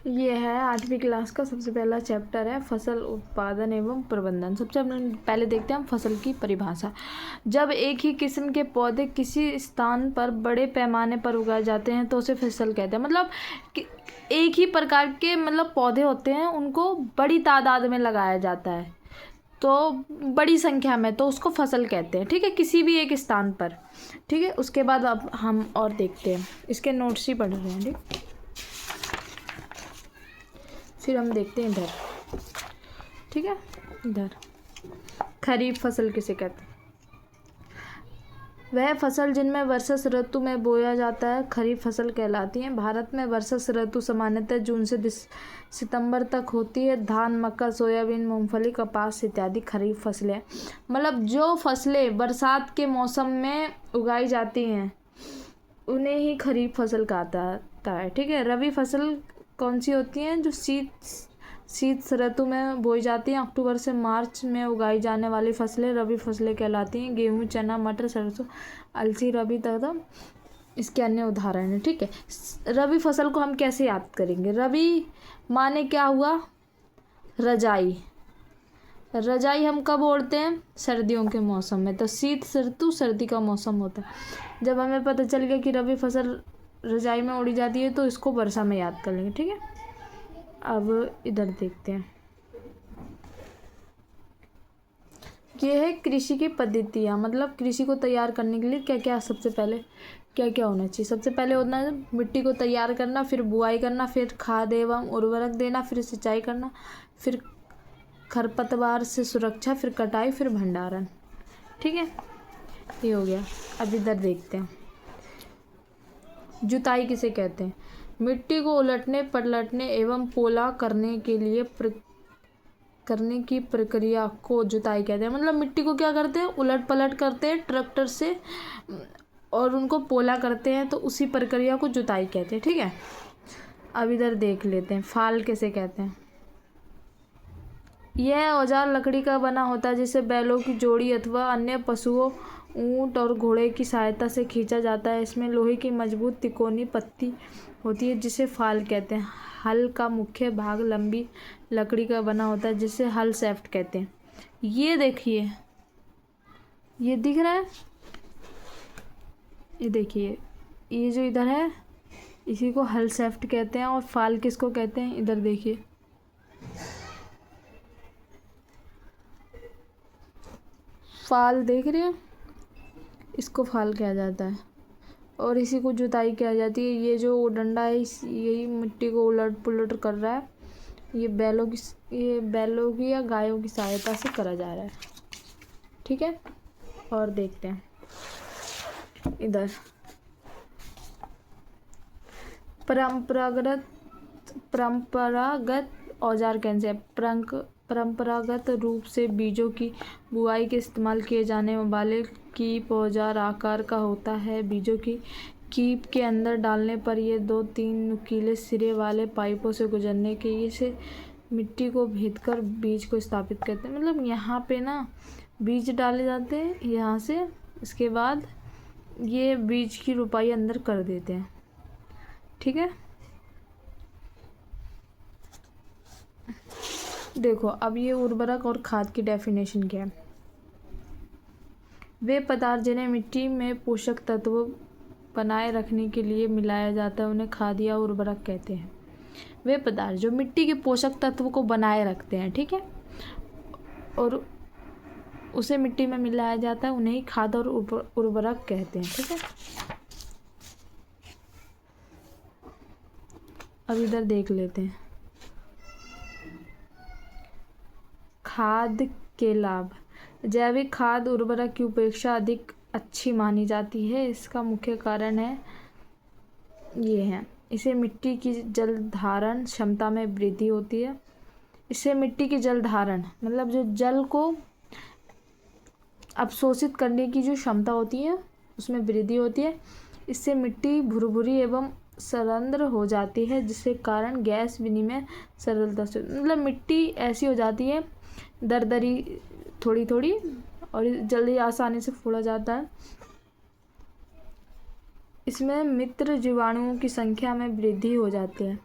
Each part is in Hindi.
ये है 8वीं क्लास का सबसे पहला चैप्टर है फसल उत्पादन एवं प्रबंधन। सबसे पहले देखते हैं हम फसल की परिभाषा। जब एक ही किस्म के पौधे किसी स्थान पर बड़े पैमाने पर उगाए जाते हैं तो उसे फसल कहते हैं। मतलब एक ही प्रकार के पौधे होते हैं, उनको बड़ी तादाद में लगाया जाता है तो बड़ी संख्या में, तो उसको फसल कहते हैं। ठीक है, किसी भी एक स्थान पर। ठीक है, उसके बाद अब हम और देखते हैं, इसके नोट्स ही पढ़ रहे हैं। ठीक, फिर हम देखते हैं इधर। ठीक है, इधर खरीफ फसल किसे कहते हैं? वह फसल जिनमें वर्षा ऋतु में बोया जाता है खरीफ फसल कहलाती है। भारत में वर्षा ऋतु सामान्यतः जून से सितंबर तक होती है। धान, मक्का, सोयाबीन, मूंगफली, कपास इत्यादि खरीफ फसलें। मतलब जो फसलें बरसात के मौसम में उगाई जाती हैं उन्हें ही खरीफ फसल कहता है। ठीक है, रबी फसल कौन सी होती हैं? जो शीत ऋतु में बोई जाती हैं। अक्टूबर से मार्च में उगाई जाने वाली फसलें रबी फसलें कहलाती हैं। गेहूँ, चना, मटर, सरसों, अलसी रबी तथा इसके अन्य उदाहरण हैं। ठीक है, रबी फसल को हम कैसे याद करेंगे? रबी माने क्या हुआ? रजाई। रजाई हम कब ओढ़ते हैं? सर्दियों के मौसम में। तो शीत ऋतु सर्दी का मौसम होता है। जब हमें पता चल गया कि रबी फसल रजाई में ओढ़ी जाती है तो इसको वर्षा में याद कर लेंगे। ठीक है, अब इधर देखते हैं। ये है कृषि की पद्धतियाँ। मतलब कृषि को तैयार करने के लिए क्या क्या सबसे पहले क्या क्या होना चाहिए? सबसे पहले होना है मिट्टी को तैयार करना, फिर बुआई करना, फिर खाद एवं उर्वरक देना, फिर सिंचाई करना, फिर खरपतवार से सुरक्षा, फिर कटाई, फिर भंडारण। ठीक है, ये हो गया। अब इधर देखते हैं, जुताई किसे कहते हैं? मिट्टी को उलटने, पलटने एवं पोला करने के लिए करने की प्रक्रिया को जुताई कहते हैं। मतलब मिट्टी को क्या करते हैं? उलट पलट करते हैं ट्रैक्टर से और उनको पोला करते हैं, तो उसी प्रक्रिया को जुताई कहते हैं। ठीक है, अब इधर देख लेते हैं, फाल किसे कहते हैं? यह औजार लकड़ी का बना होता है जिसे बैलों की जोड़ी अथवा अन्य पशुओं, ऊंट और घोड़े की सहायता से खींचा जाता है। इसमें लोहे की मजबूत तिकोनी पत्ती होती है जिसे फाल कहते हैं। हल का मुख्य भाग लंबी लकड़ी का बना होता है जिसे हल शाफ्ट कहते हैं। ये देखिए, ये दिख रहा है? ये देखिए, ये जो इधर है इसी को हल शाफ्ट कहते हैं। और फाल किसको कहते हैं? इधर देखिए, फाल देख रहे हैं, इसको फाल कहा जाता है और इसी को जुताई कहा जाती है। ये जो डंडा है यही मिट्टी को उलट पुलट कर रहा है। ये बैलों की या गायों की सहायता से करा जा रहा है। ठीक है, और देखते हैं इधर, परंपरागत औजार कैसे? परंपरागत रूप से बीजों की बुआई के इस्तेमाल किए जाने वाले कीप औजार आकार का होता है। बीजों की कीप के अंदर डालने पर ये 2-3 नुकीले सिरे वाले पाइपों से गुजरने के से मिट्टी को भेदकर बीज को स्थापित करते हैं। मतलब यहाँ पे ना बीज डाले जाते हैं यहाँ से, इसके बाद ये बीज की रुपाई अंदर कर देते हैं। ठीक है, देखो अब ये उर्वरक और खाद की डेफिनेशन क्या है? वे पदार्थ जिन्हें मिट्टी में पोषक तत्व बनाए रखने के लिए मिलाया जाता है उन्हें खाद या उर्वरक कहते हैं। वे पदार्थ जो मिट्टी के पोषक तत्व को बनाए रखते हैं, ठीक है, और उसे मिट्टी में मिलाया जाता है उन्हें ही खाद और उर्वरक कहते हैं। ठीक है, अब इधर देख लेते हैं खाद के लाभ। जैविक खाद उर्वरक की अपेक्षा अधिक अच्छी मानी जाती है। इसका मुख्य कारण है ये है, इसे मिट्टी की जल धारण क्षमता में वृद्धि होती है। इससे मिट्टी की जल धारण मतलब जो जल को अवशोषित करने की जो क्षमता होती है उसमें वृद्धि होती है। इससे मिट्टी भुरभुरी एवं सरंध्र हो जाती है जिसके कारण गैस विनिमय सरलता से, मतलब मिट्टी ऐसी हो जाती है दरदरी थोड़ी थोड़ी और जल्दी आसानी से फोड़ा जाता है। इसमें मित्र जीवाणुओं की संख्या में वृद्धि हो जाती है।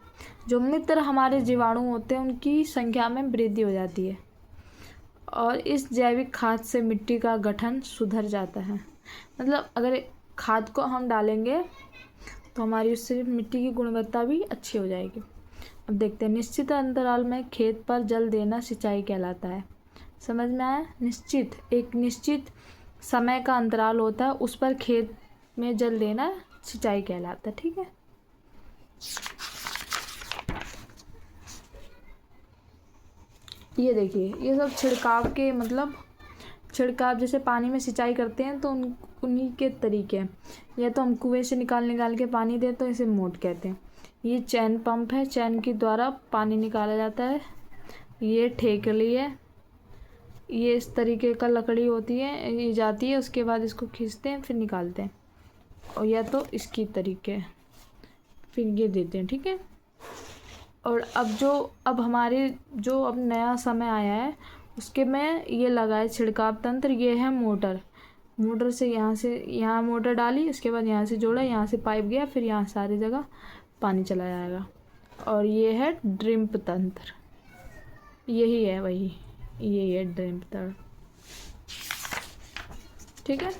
जो मित्र हमारे जीवाणु होते हैं उनकी संख्या में वृद्धि हो जाती है और इस जैविक खाद से मिट्टी का गठन सुधर जाता है। मतलब अगर खाद को हम डालेंगे तो हमारी उससे मिट्टी की गुणवत्ता भी अच्छी हो जाएगी। अब देखते हैं, निश्चित अंतराल में खेत पर जल देना सिंचाई कहलाता है। समझ में आया? एक निश्चित समय का अंतराल होता है, उस पर खेत में जल देना सिंचाई कहलाता है। ठीक है। ये देखिए, ये सब छिड़काव के मतलब छिड़काव जैसे पानी में सिंचाई करते हैं तो उन्हीं के तरीके हैं। या तो हम कुएं से निकाल के पानी दें तो इसे मोट कहते हैं। ये चैन पंप है, चैन के द्वारा पानी निकाला जाता है। ये ठेकली है, ये इस तरीके का लकड़ी होती है, ये जाती है, उसके बाद इसको खींचते हैं फिर निकालते हैं। और या तो इसकी तरीके फिर ये देते हैं। ठीक है। और अब हमारे जो अब नया समय आया है उसके में ये लगा है छिड़काव तंत्र। ये है मोटर से यहाँ मोटर डाली, उसके बाद यहाँ से जोड़ा, यहाँ से पाइप गया, फिर यहाँ सारी जगह पानी चला जाएगा। और ये है ड्रिप तंत्र, यही है ड्रिप तंत्र। ठीक है।